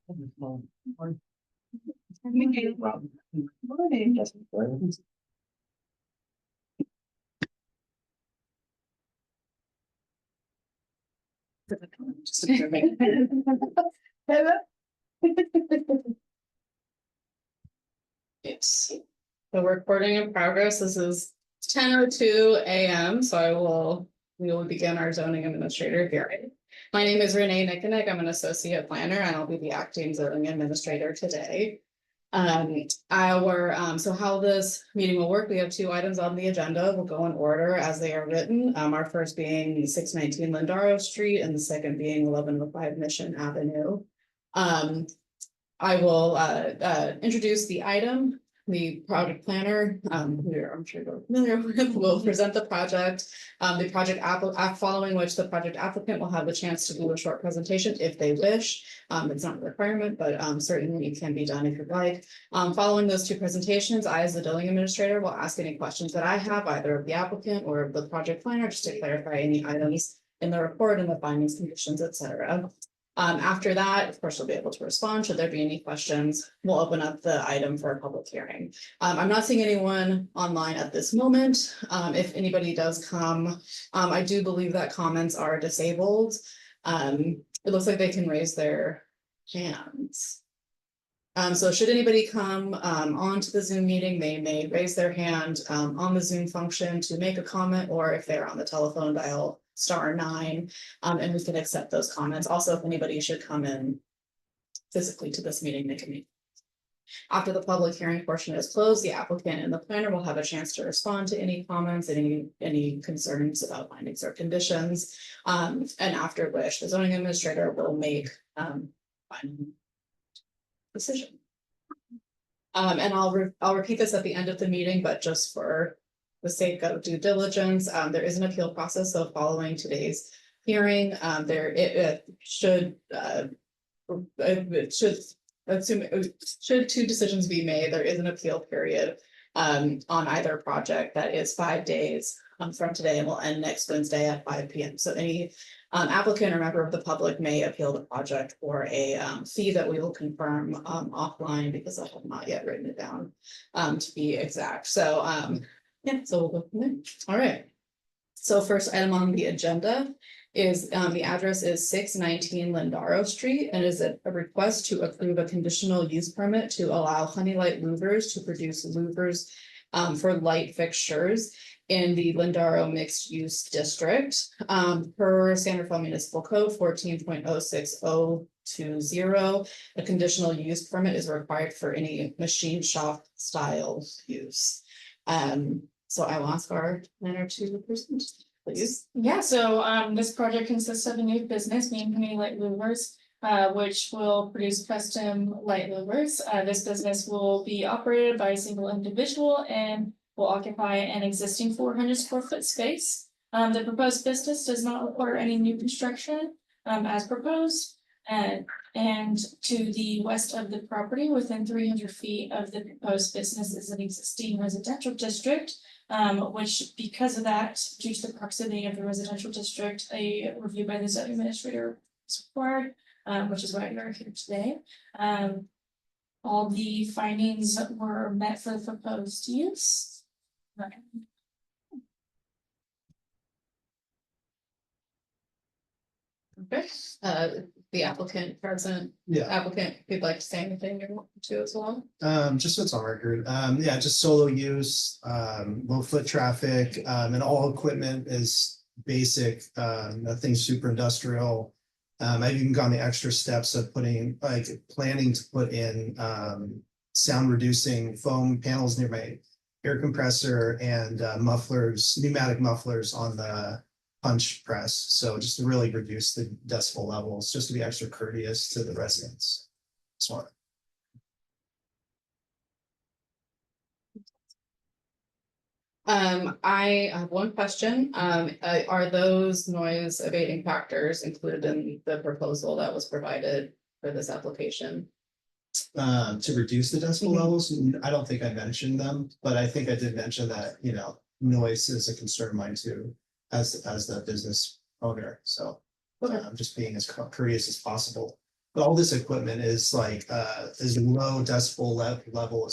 Yes. The recording in progress. This is 10:02 a.m. So we will begin our zoning administrator hearing. My name is Renee Nickenick. I'm an associate planner and I'll be the acting zoning administrator today. So how this meeting will work, we have two items on the agenda. We'll go in order as they are written. Our first being 619 Lindaro Street and the second being 1105 Mission Avenue. I will introduce the item. The project planner, who I'm sure you're familiar with, will present the project. The project following which the project applicant will have the chance to do a short presentation if they wish. It's not a requirement, but certainly it can be done if you'd like. Following those two presentations, I, as the building administrator, will ask any questions that I have, either of the applicant or of the project planner, just to clarify any items in the report and the findings, conditions, etc. After that, of course, you'll be able to respond. Should there be any questions, we'll open up the item for a public hearing. I'm not seeing anyone online at this moment. If anybody does come, I do believe that comments are disabled. It looks like they can raise their hands. So should anybody come onto the Zoom meeting, they may raise their hand on the Zoom function to make a comment, or if they're on the telephone, dial *9, and we can accept those comments. Also, if anybody should come in physically to this meeting, they can meet. After the public hearing portion is closed, the applicant and the planner will have a chance to respond to any comments, any concerns about findings or conditions, and after which the zoning administrator will make final decision. And I'll repeat this at the end of the meeting, but just for the sake of due diligence, there is an appeal process. So following today's hearing, should two decisions be made, there is an appeal period on either project that is 5 days from today and will end next Wednesday at 5 p.m. So any applicant or member of the public may appeal the project for a fee that we will confirm offline, because I have not yet written it down to be exact. So yeah, so we'll go from there. All right. So first item on the agenda is the address is 619 Lindaro Street, and is a request to approve a conditional use permit to allow Honeylight Louvers to produce louvers for light fixtures in the Lindaro mixed use district. Per Sanderford Municipal Code 14.06020, a conditional use permit is required for any machine shop style use. So I will ask our planner to present, please. Yeah, so this project consists of a new business named Honeylight Louvers, which will produce custom light louvers. This business will be operated by a single individual and will occupy an existing 400 square foot space. The proposed business does not require any new construction as proposed. And to the west of the property, within 300 feet of the proposed business, is an existing residential district, which, because of that, due to the proximity of the residential district, a review by the zoning administrator is required, which is why we are here today. All the findings were met for the proposed use. Okay, the applicant present. Yeah. Applicant, if you'd like to say anything you want to as well. Just so it's on record, yeah, just solo use, low foot traffic, and all equipment is basic, nothing super industrial. I've even gone the extra steps of planning to put in, sound reducing foam panels near my air compressor and mufflers, pneumatic mufflers on the punch press. So just to really reduce the decibel levels, just to be extra courteous to the residents. Smart. I have one question. Are those noise abating factors included in the proposal that was provided for this application? To reduce the decibel levels, I don't think I mentioned them, but I think I did mention that, you know, noise is a concern of mine too, as the business owner. So I'm just being as courteous as possible. But all this equipment is like, as low decibel level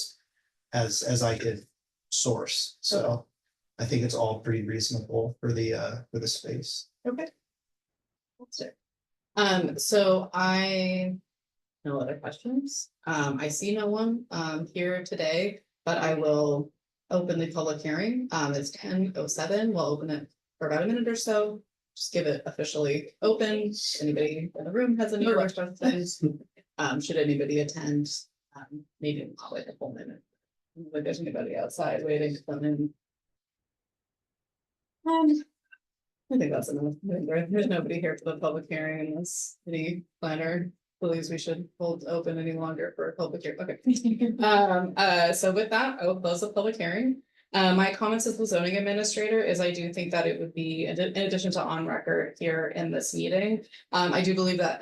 as I could source, so. I think it's all pretty reasonable for the space. Okay. Fantastic. So no other questions. I see no one, here today, but I will open the public hearing. It's 10:07. We'll open it for about a minute or so. Just give it officially open. Anybody in the room has any questions? Should anybody attend, maybe I'll wait a full minute. If there's anybody outside waiting to come in. I think that's enough. There's nobody here for the public hearing unless any planner believes we should hold open any longer for a public hearing. Okay. So with that, I will close the public hearing. My comments as the zoning administrator is I do think that it would be, in addition to on record here in this meeting. I do believe that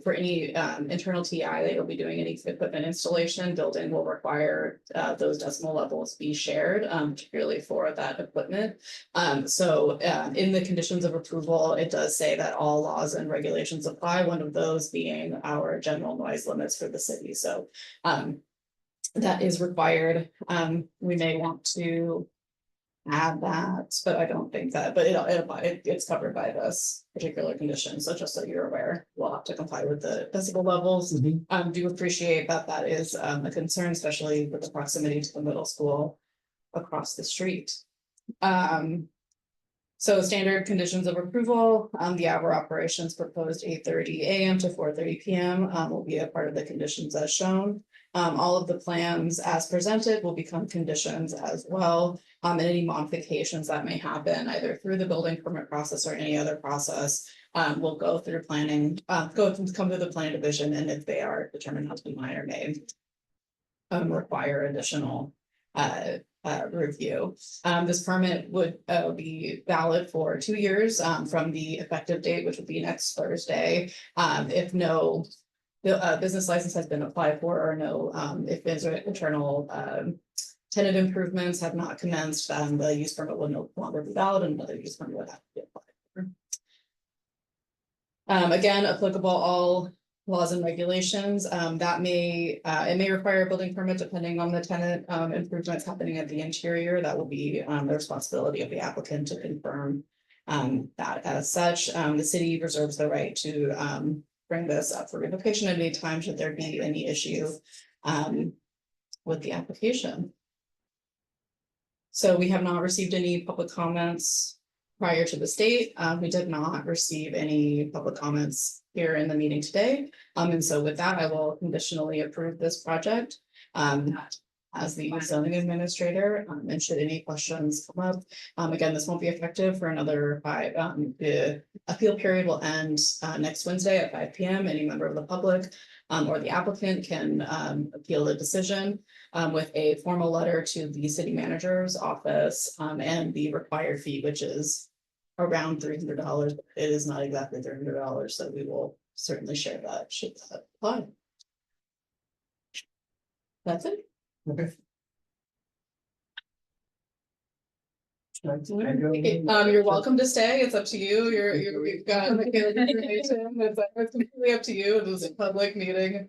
for any internal TI that you'll be doing any equipment installation, building will require those decimal levels be shared, particularly for that equipment. So in the conditions of approval, it does say that all laws and regulations apply, one of those being our general noise limits for the city. So that is required. We may want to add that, but I don't think that, but it's covered by this particular condition. So just so you're aware, we'll have to comply with the decibel levels. Do appreciate that that is a concern, especially with the proximity to the middle school across the street. So standard conditions of approval, the hour operations proposed 8:30 a.m. to 4:30 p.m. Will be a part of the conditions as shown. All of the plans as presented will become conditions as well. And any modifications that may happen either through the building permit process or any other process will go through planning, come to the planning division, and if they are determined not to be minor may require additional review. This permit would be valid for 2 years from the effective date, which would be next Thursday. If no business license has been applied for, or no, if there's internal tenant improvements have not commenced, then the use permit will no longer be valid and another use permit would have to be applied for. Again, applicable all laws and regulations, that may, it may require a building permit depending on the tenant improvements happening at the interior. That will be the responsibility of the applicant to confirm that as such. The city reserves the right to bring this up for revocation at any time should there be any issue with the application. So we have not received any public comments prior to the state. We did not receive any public comments here in the meeting today. And so with that, I will conditionally approve this project as the zoning administrator. And should any questions come up, again, this won't be effective for another 5. The appeal period will end next Wednesday at 5 p.m. Any member of the public or the applicant can appeal the decision with a formal letter to the city manager's office and the required fee, which is around $300. It is not exactly $300, so we will certainly share that should that apply. That's it. Okay. You're welcome to stay. It's up to you. You've got information. It's completely up to you. It was a public meeting.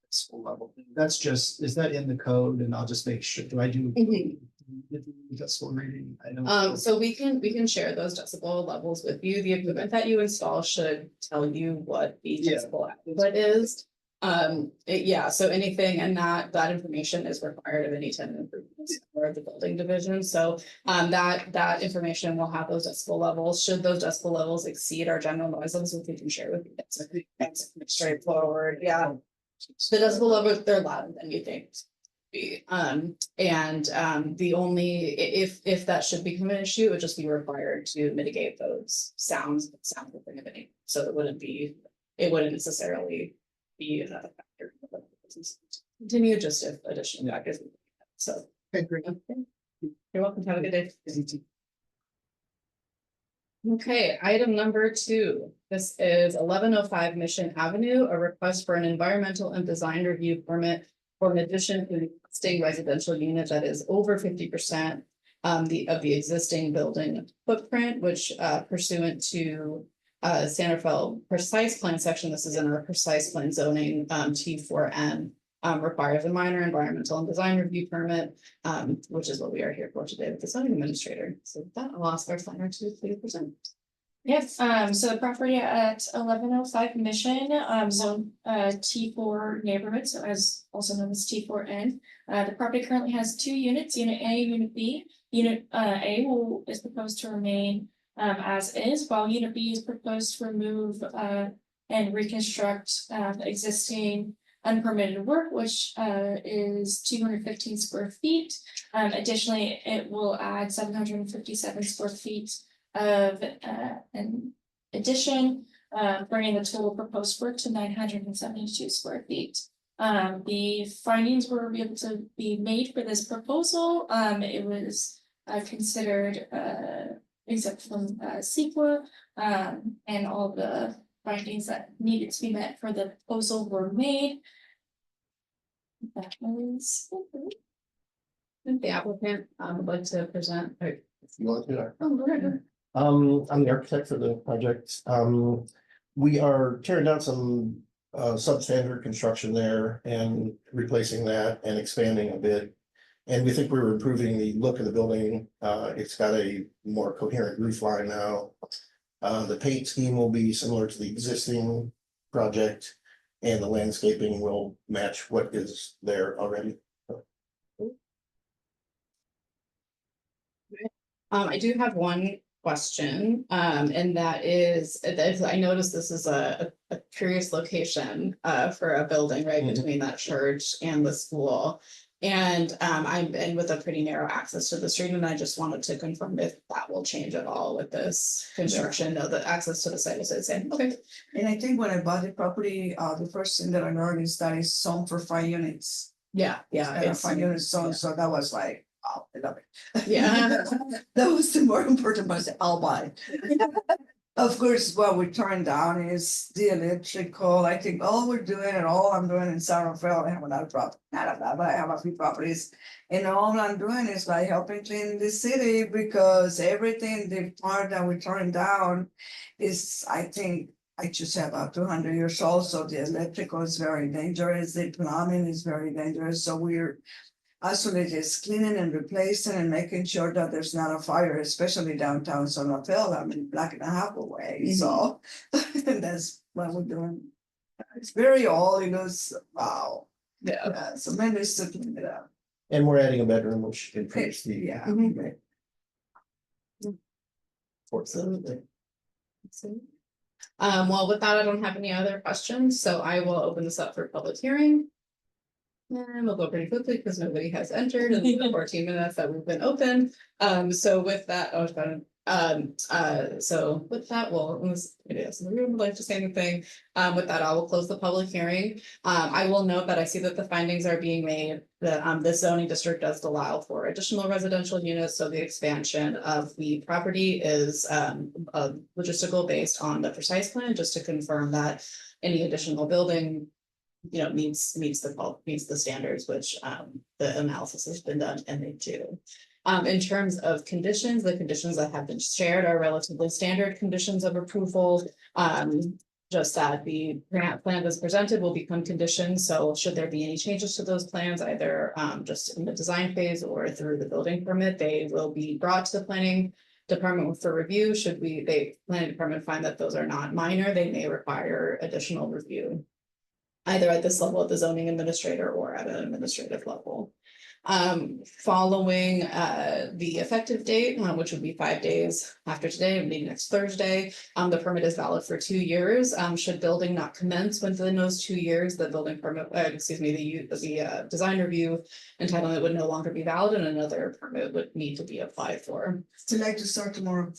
School level, that's just, is that in the code? And I'll just make sure, do I do? Decibel reading? I know. So we can share those decibel levels with you. The equipment that you install should tell you what the decibel output is. Yeah, so anything and that information is required of any tenant improvements or the building division. So that information will have those decibel levels. Should those decibel levels exceed our general noise levels, which we can share with you. That's straightforward. Yeah. The decibel levels, they're louder than you think. The only, if that should become an issue, it would just be required to mitigate those sounds prohibiting. So it wouldn't necessarily be a factor. Continue just if additional factors. So. Okay, great. You're welcome. Have a good day. Okay, item number 2. This is 1105 Mission Avenue, a request for an environmental and design review permit for an addition to the existing residential unit that is over 50% of the existing building footprint, which pursuant to Santa Fe precise plan section, this is in our precise plan zoning, T4N. Requires a minor environmental and design review permit, which is what we are here for today with the zoning administrator. So with that, I'll ask our planner to please present. Yes, so the property at 1105 Mission, zone, T4 neighborhood, so as also known as T4N. The property currently has 2 units, unit A, unit B. Unit A is proposed to remain as is, while unit B is proposed to remove and reconstruct the existing unpermitted work, which is 215 square feet. Additionally, it will add 757 square feet of an addition, bringing the total proposed work to 972 square feet. The findings were able to be made for this proposal. It was considered exempt from CEQA, and all the findings that needed to be met for the proposal were made. That was The applicant would like to present. If you want to. Oh, go ahead. I'm the architect for the project. We are tearing down some substandard construction there and replacing that and expanding a bit. And we think we're improving the look of the building. It's got a more coherent roof line now. The paint scheme will be similar to the existing project, and the landscaping will match what is there already. I do have one question, and that is, I noticed this is a curious location for a building right Mhm. between that church and the school. And I'm in with a pretty narrow access to the street, and I just wanted to confirm if that will change at all with this construction. No, the access to the site is the same. Okay. And I think when I bought the property, the first thing that I learned is that it's zoned for 5 units. Yeah, yeah. And a it's- 5 unit zone, so that was like, oh, I love it. Yeah. That was the more important part, I said, I'll buy. Of course, what we turned down is the electrical. I think all we're doing and all I'm doing in San Rafael, I have a lot of property, not a lot, but I have a few properties. And all I'm doing is like helping clean the city, because everything, the part that we turned down is, I think, I just have up to 100 years old, so the electrical is very dangerous, the plumbing is very dangerous, so we're actually just cleaning and replacing and making sure that there's not a fire, especially downtown San Rafael, I mean, block and a half away, so that's what we're doing. It's very old, you know, wow, Yeah. so maybe it's to clean it up. And we're adding a bedroom, which improves the. Yeah. Mhm. right. Absolutely. Well, with that, I don't have any other questions, so I will open this up for public hearing. And we'll go pretty quickly because nobody has entered in the 14 minutes that we've been open. So with that, oh, so with that, well, unless anybody else in the room would like to say anything, with that, I will close the public hearing. I will note that I see that the findings are being made that this zoning district does allow for additional residential units, so the expansion of the property is logistical based on the precise plan, just to confirm that any additional building, you know, meets the standards, which the analysis has been done and they do. In terms of conditions, the conditions that have been shared are relatively standard conditions of approval. Just that the grant plan that's presented will become conditions, so should there be any changes to those plans, either just in the design phase or through the building permit, they will be brought to the planning department for review. Should the planning department find that those are not minor, they may require additional review, either at this level of the zoning administrator or at an administrative level. Following the effective date, which would be 5 days after today, meaning next Thursday, the permit is valid for 2 years. Should building not commence within those 2 years, the building permit, the design review entitlement would no longer be valid, and another permit would need to be applied for. Too late to start tomorrow.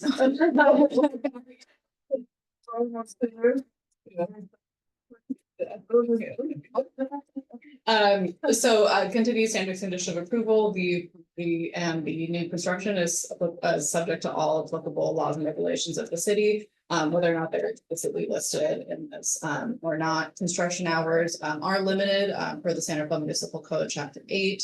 So continued standard condition of approval, the new construction is subject to all applicable laws and regulations of the city. Whether or not they're explicitly listed in this or not. Construction hours are limited per the Santa Fe Municipal Code, Chapter 8,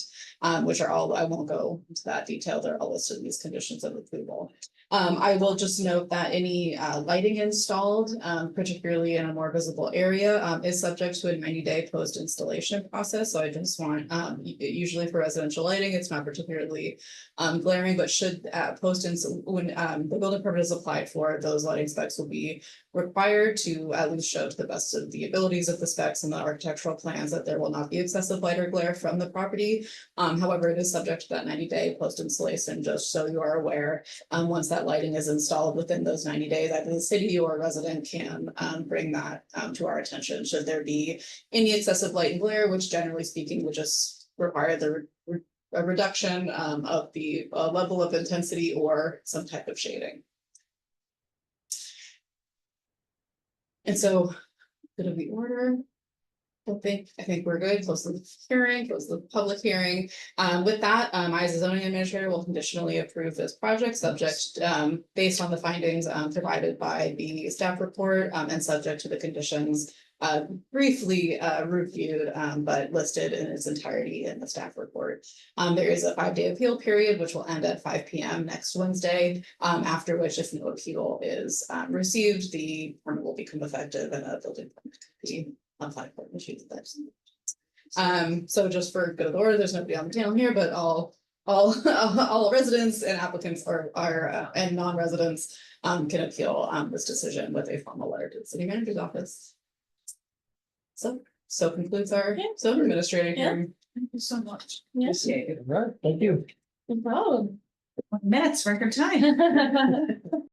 which are all, I won't go into that detail, they're all listed in these conditions of approval. I will just note that any lighting installed, particularly in a more visible area, is subject to a 90-day post-installation process. So I just want, usually for residential lighting, it's not particularly glaring, but should when the building permit is applied for, those lighting specs will be required to at least show to the best of the abilities of the specs and the architectural plans that there will not be excessive light or glare from the property. However, it is subject to that 90-day post-installation, just so you are aware. Once that lighting is installed within those 90 days, either the city or a resident can bring that to our attention. Should there be any excessive light and glare, which generally speaking would just require a reduction of the level of intensity or some type of shading. And so, bit of the order. I think we're good. Close the hearing, close the public hearing. With that, I as a zoning administrator will conditionally approve this project subject, based on the findings, provided by the staff report, and subject to the conditions, briefly, reviewed, but listed in its entirety in the staff report. There is a 5-day appeal period, which will end at 5 p.m. next Wednesday, after which if no appeal is, received, the permit will become effective and a building permit can be applied for and issued. So just for good order, there's nobody on the panel here, but all residents and applicants and non-residents can appeal this decision with a formal letter to the city manager's office. So concludes our zoning administrator Yeah. hearing. Thank you so much. Yes. Right, thank you. No problem. Minutes, record time.